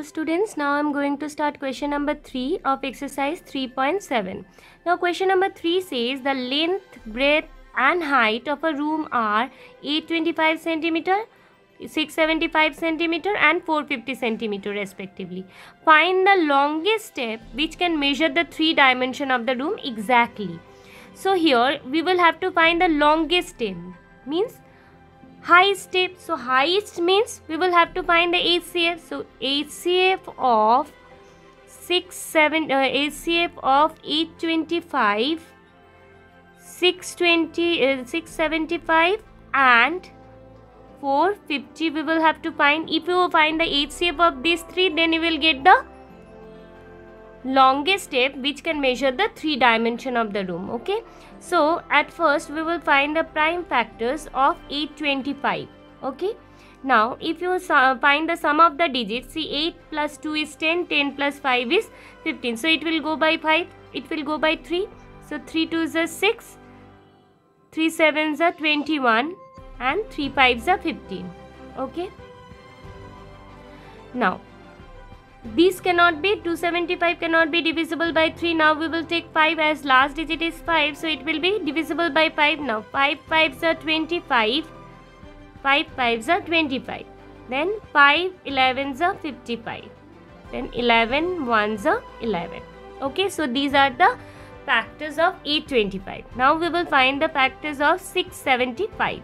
Hello students, now I am going to start question number 3 of exercise 3.7. Now question number 3 says the length, breadth and height of a room are 825 cm, 675 cm and 450 cm respectively. Find the longest step which can measure the 3 dimension of the room exactly. So here we will have to find the longest step, means highest step. So highest means we will have to find the HCF. So HCF of 825, 675 and 450 we will have to find. If you find the HCF of these three, then you will get the longest step which can measure the 3 dimension of the room. Okay, so at first we will find the prime factors of 825. Okay, now if you find the sum of the digits, see 8 plus 2 is 10, 10 plus 5 is 15, so it will go by 5, it will go by 3, so 3 2s are 6, 3 7s are 21 and 3 5s are 15. Okay, now these cannot be, 275 cannot be divisible by 3. Now we will take 5 as last digit is 5, so it will be divisible by 5. Now 5 5s are 25, 5 5s are 25, then 5 11s are 55, then 11 1s are 11. Okay, so these are the factors of 825. Now we will find the factors of 675.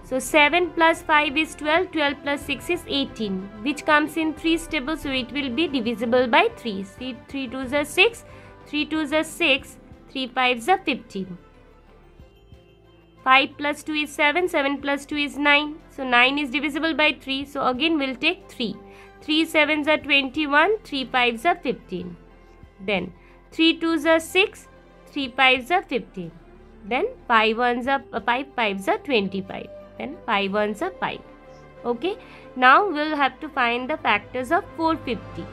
So 7 plus 5 is 12, 12 plus 6 is 18, which comes in 3 tables, so it will be divisible by 3. See, 3 2s are 6, 3 2s are 6, 3 5s are 15. 5 plus 2 is 7, 7 plus 2 is 9, so 9 is divisible by 3, so again we will take 3. 3 7s are 21, 3 5s are 15. Then 3 2s are 6, 3 5s are 15. Then 5 5s are 25. Then 5 1s are 5. Okay, now we will have to find the factors of 450.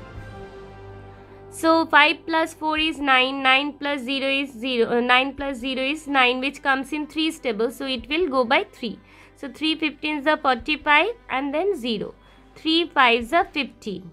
So 5 plus 4 is 9, 9 plus 0 is 0, 9 plus 0 is 9, which comes in 3 tables, so it will go by 3. So 3 15s are 45 and then 0. 3 5s are 15.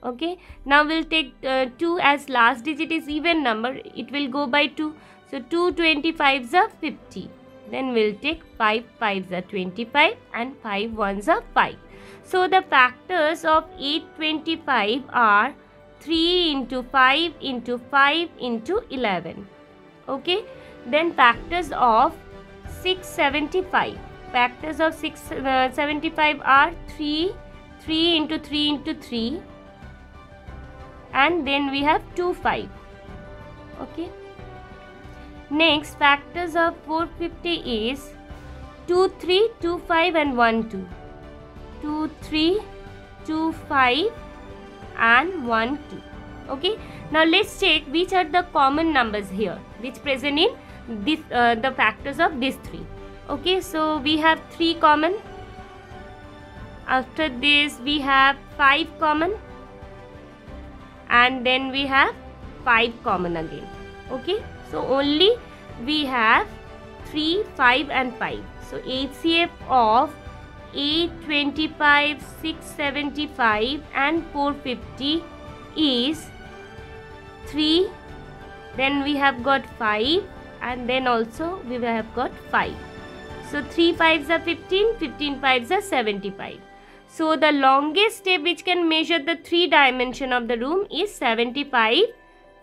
Okay, now we will take 2 as last digit is even number, it will go by 2. So 2 25s are 50. Then we will take 5 5s are 25 and 5 1s are 5. So the factors of 825 are 3 into 5 into 5 into 11. Okay, then factors of 675. Factors of 675 are 3 into 3 into 3 and then we have 2 5. Okay. Next, factors of 450 is 2 3, 2 5 and 1 2. 2 3, 2 5 and 1 2. Okay. Now let's check which are the common numbers here which present in this the factors of these 3. Okay, so we have 3 common. After this we have 5 common and then we have 5 common again. Okay, so only we have 3, 5 and 5. So HCF of 825, 675 and 450 is 3. Then we have got 5 and then also we have got 5. So 3 5s are 15, 15 5s are 75. So the longest step which can measure the 3 dimension of the room is 75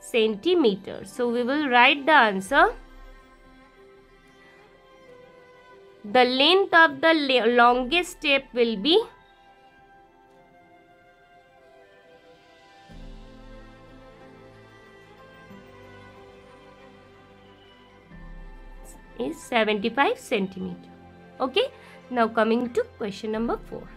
centimeters. So we will write the answer. The length of the longest step will be is 75 centimeter. Okay, now coming to question number 4.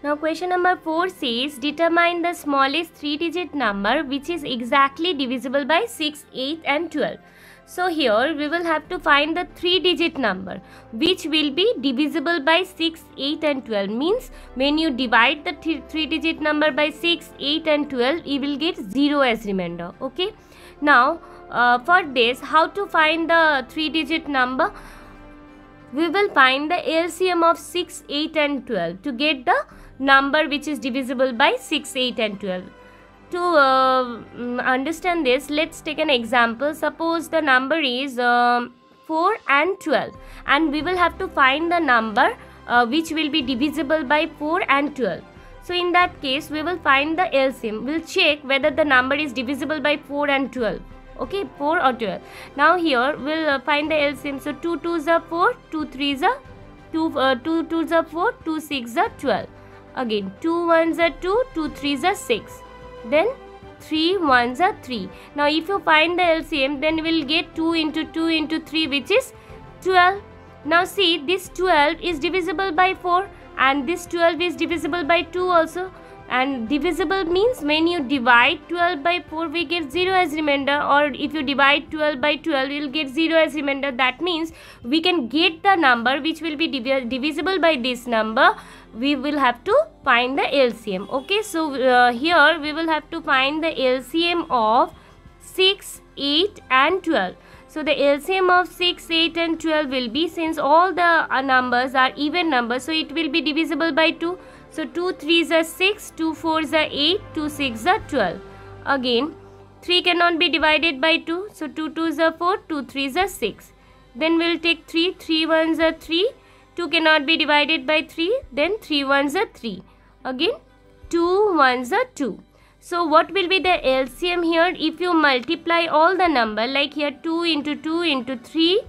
Now question number 4 says determine the smallest 3-digit number which is exactly divisible by 6, 8 and 12. So here we will have to find the 3-digit number which will be divisible by 6, 8 and 12. Means when you divide the 3-digit number by 6, 8 and 12, you will get 0 as remainder. Okay. Now for this, how to find the 3-digit number? We will find the LCM of 6, 8 and 12 to get the number which is divisible by 6, 8 and 12. To understand this, let's take an example. Suppose the number is 4 and 12, and we will have to find the number which will be divisible by 4 and 12. So in that case, we will find the LCM. We'll check whether the number is divisible by 4 and 12. Okay, 4 or 12. Now here we'll find the LCM. So 2 2s are 4, 2 3s are 2 2s are 4, 2 6 are 12. Again 2 1s are 2, 2 3s are 6. Then 3 1s are 3. Now if you find the LCM, then we'll get 2 into 2 into 3, which is 12. Now see, this 12 is divisible by 4 and this 12 is divisible by 2 also. And divisible means when you divide 12 by 4, we get 0 as remainder, or if you divide 12 by 12, you will get 0 as remainder. That means we can get the number which will be divisible by this number. We will have to find the LCM. Okay, so here we will have to find the LCM of 6, 8 and 12. So the LCM of 6, 8 and 12 will be, since all the numbers are even numbers, so it will be divisible by 2. So 2 3s are 6, 2 4s are 8, 2 6s are 12. Again 3 cannot be divided by 2. So 2 2s are 4, 2 3s are 6. Then we'll take 3, 3 1s are 3. 2 cannot be divided by 3. Then 3 1s are 3. Again 2 1s are 2. So what will be the LCM here? If you multiply all the number, like here 2 into 2 into 3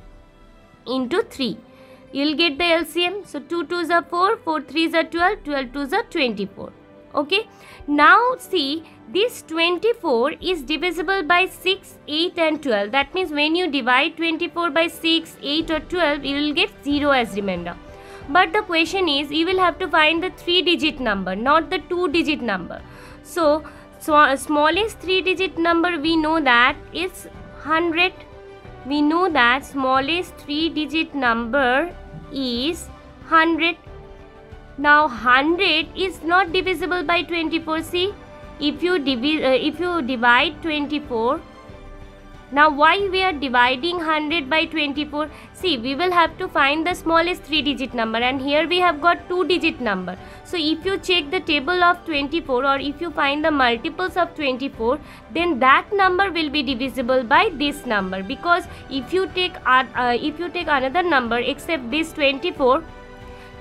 into 3, you will get the LCM. So 2 2s are 4, 4 3s are 12, 12 2s are 24. Okay. Now see, this 24 is divisible by 6, 8 and 12. That means when you divide 24 by 6, 8 or 12, you will get 0 as remainder. But the question is, you will have to find the 3-digit number, not the 2-digit number. So smallest 3-digit number we know that is 100. We know that smallest 3-digit number is 100. Now 100 is not divisible by 24. See, if you divide 24, now why we are dividing 100 by 24? See, we will have to find the smallest 3-digit number, and here we have got 2-digit number. So if you check the table of 24, or if you find the multiples of 24, then that number will be divisible by this number, because if you take another number except this 24,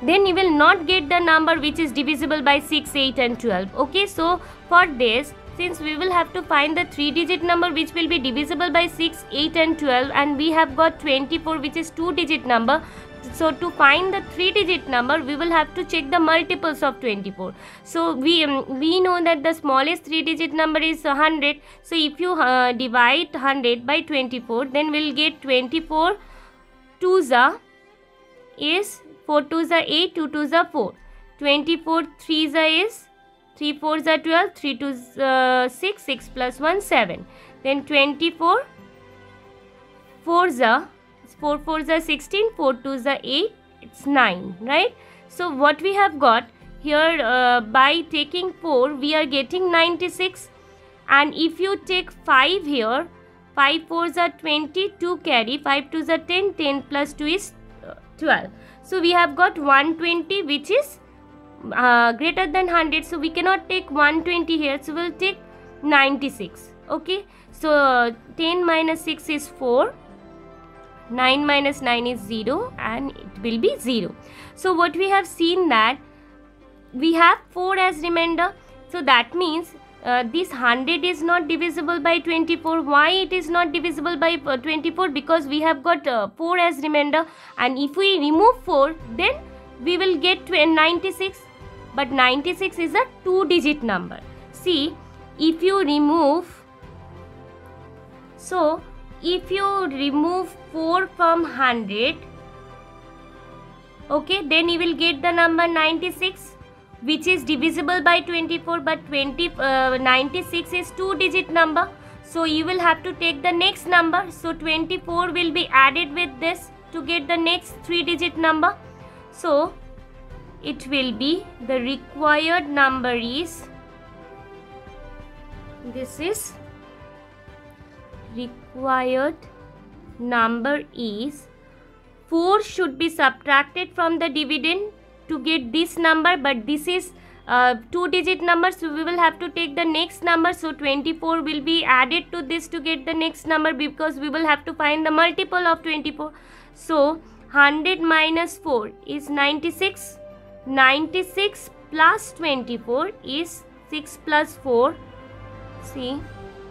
then you will not get the number which is divisible by 6, 8 and 12. Okay, so for this, since we will have to find the 3-digit number which will be divisible by 6, 8 and 12, and we have got 24 which is 2-digit number. So to find the 3-digit number, we will have to check the multiples of 24. So we know that the smallest 3-digit number is 100. So if you divide 100 by 24, then we will get 24 2s is 4 2s are 8, 2 2s are 4. 24 3s is 3 4s are 12, 3 2s 6, 6 plus 1 7. Then 24 4s are 4 4s are 16, 4 2s are 8, it's 9, right? So what we have got here, by taking 4, we are getting 96. And if you take 5 here, 5 4s are 20, 2 carry, 5 2s are 10, 10 plus 2 is 12. So we have got 120 which is greater than 100. So we cannot take 120 here, so we will take 96. Okay, so 10 minus 6 is 4. 9 minus 9 is 0, and it will be 0. So what we have seen, that we have 4 as remainder. So that means this 100 is not divisible by 24. Why it is not divisible by 24? Because we have got 4 as remainder, and if we remove 4, then we will get 96. But 96 is a 2-digit number. See, if you remove, so if you remove 4 from 100, okay, then you will get the number 96, which is divisible by 24, but 96 is 2-digit number. So you will have to take the next number. So 24 will be added with this to get the next 3-digit number. So it will be, the required number is, this is required number is 4 should be subtracted from the dividend to get this number, but this is 2-digit number, so we will have to take the next number. So 24 will be added to this to get the next number, because we will have to find the multiple of 24. So 100 minus 4 is 96. 96 plus 24 is 6 plus 4. See,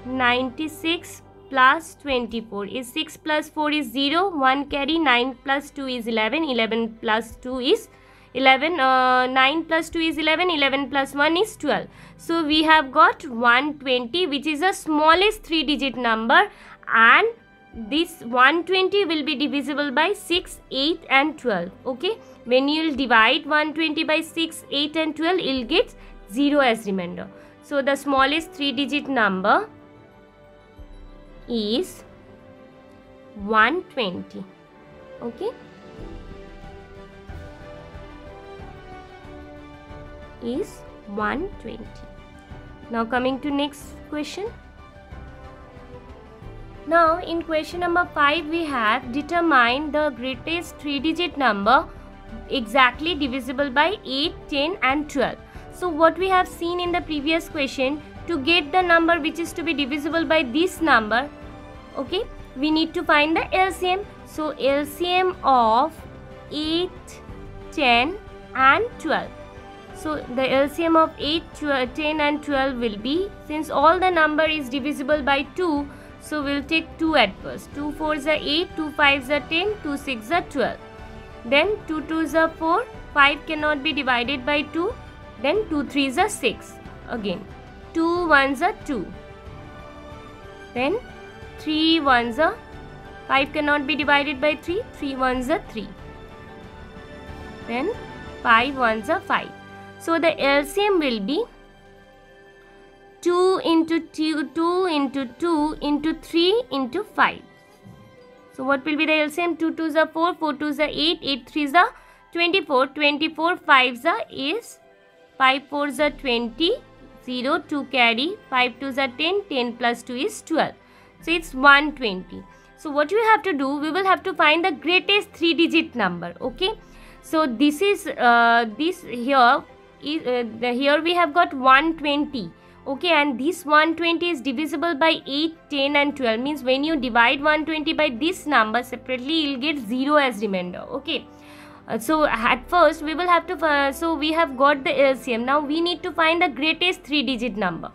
96 plus 24 is 6 plus 4 is 0, 1 carry, 9 plus 2 is 11, 11 plus 2 is 11, 9 plus 2 is 11, 11 plus 1 is 12. So we have got 120, which is the smallest 3-digit number, and this 120 will be divisible by 6, 8 and 12. Okay, when you will divide 120 by 6, 8 and 12, you will get 0 as remainder. So the smallest 3-digit number is 120. Okay, is 120. Now coming to next question. Now in question number 5 we have determine the greatest 3-digit number exactly divisible by 8, 10 and 12. So what we have seen in the previous question, to get the number which is to be divisible by this number, okay, we need to find the LCM. So LCM of 8, 10 and 12. So the LCM of 8, 10 and 12 will be, since all the number is divisible by 2, so we will take 2 at first. 2 4s are 8, 2 5s are 10, 2 6s are 12. Then 2 2s are 4, 5 cannot be divided by 2. Then 2 3s are 6. Again 2 1s are 2. Then 3 1s are 5 cannot be divided by 3. 3 1s are 3. Then 5 1s are 5. So the LCM will be 2 into 2, 2 into 2 into 3 into 5. So what will be the LCM? 2 2s are 4, 4 2s are 8, 8 3s are 24, 24 5s are is 5 4s are 20, 0, 2 carry, 5 2s are 10, 10 plus 2 is 12. So it's 120. So what we have to do, we will have to find the greatest 3-digit number. Okay. So this is this here is here we have got 120. Okay, and this 120 is divisible by 8, 10 and 12. Means when you divide 120 by this number separately, you will get 0 as remainder. Okay. So at first we will have to so we have got the LCM. Now we need to find the greatest 3-digit number.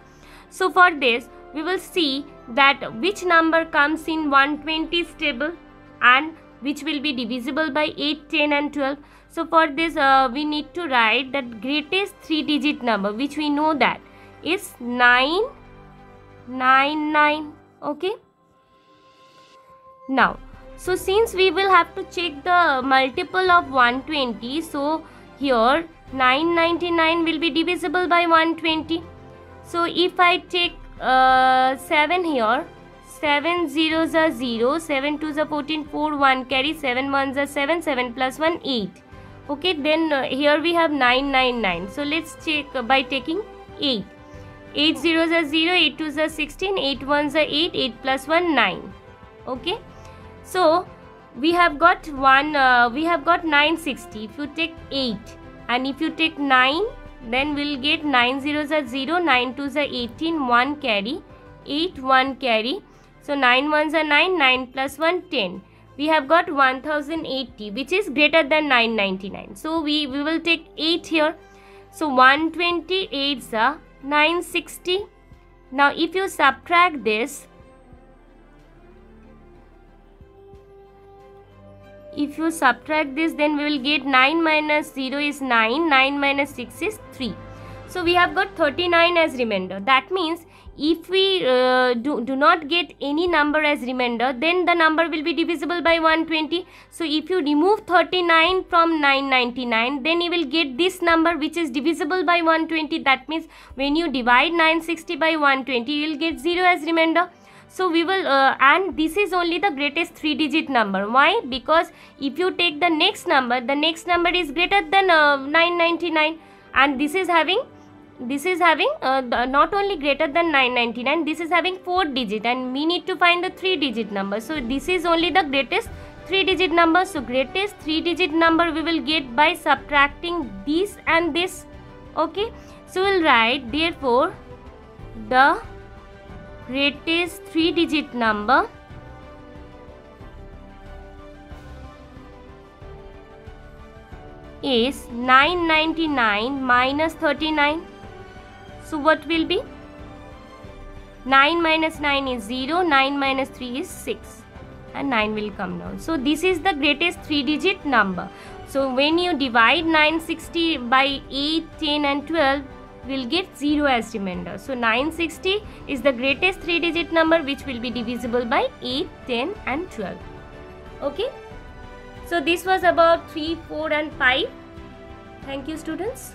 So for this we will see that which number comes in 120's table and which will be divisible by 8, 10 and 12. So for this we need to write that greatest 3-digit number, which we know that is 999. Okay. Now, so since we will have to check the multiple of 120, so here 999 will be divisible by 120. So if I take 7 here, 7 zeros are 0, 7 2s are 14, 4 1 carry, 7 1s are 7, 7 plus 1 8. Okay, then here we have 999. So let's check by taking 8. 8 zeros are 0, 8 2s are 16, 8 1s are 8, 8 plus 1 9. Okay. So we have got 960. If you take 8 and if you take 9, then we'll get 9 zeros are 0, 9 2s are 18, 1 carry, 8 1 carry. So 9 1s are 9, 9 plus 1 10. We have got 1080, which is greater than 999. So we will take 8 here. So 128 are 960. Now if you subtract this, then we will get 9 minus 0 is 9, 9 minus 6 is 3. So we have got 39 as remainder. That means if we do not get any number as remainder, then the number will be divisible by 120. So if you remove 39 from 999, then you will get this number which is divisible by 120. That means when you divide 960 by 120, you will get 0 as remainder. So we will and this is only the greatest 3-digit number. Why? Because if you take the next number is greater than 999, and this is having not only greater than 999, this is having 4 digit, and we need to find the 3-digit number. So this is only the greatest 3-digit number. So greatest 3-digit number we will get by subtracting this and this. Okay, so we'll write, therefore the greatest 3-digit number is 999 minus 39. So what will be? 9 minus 9 is 0, 9 minus 3 is 6, and 9 will come down. So this is the greatest 3-digit number. So when you divide 960 by 8, 10 and 12, we'll get 0 as remainder. So 960 is the greatest 3-digit number which will be divisible by 8, 10 and 12. Okay. So this was about 3, 4 and 5. Thank you, students.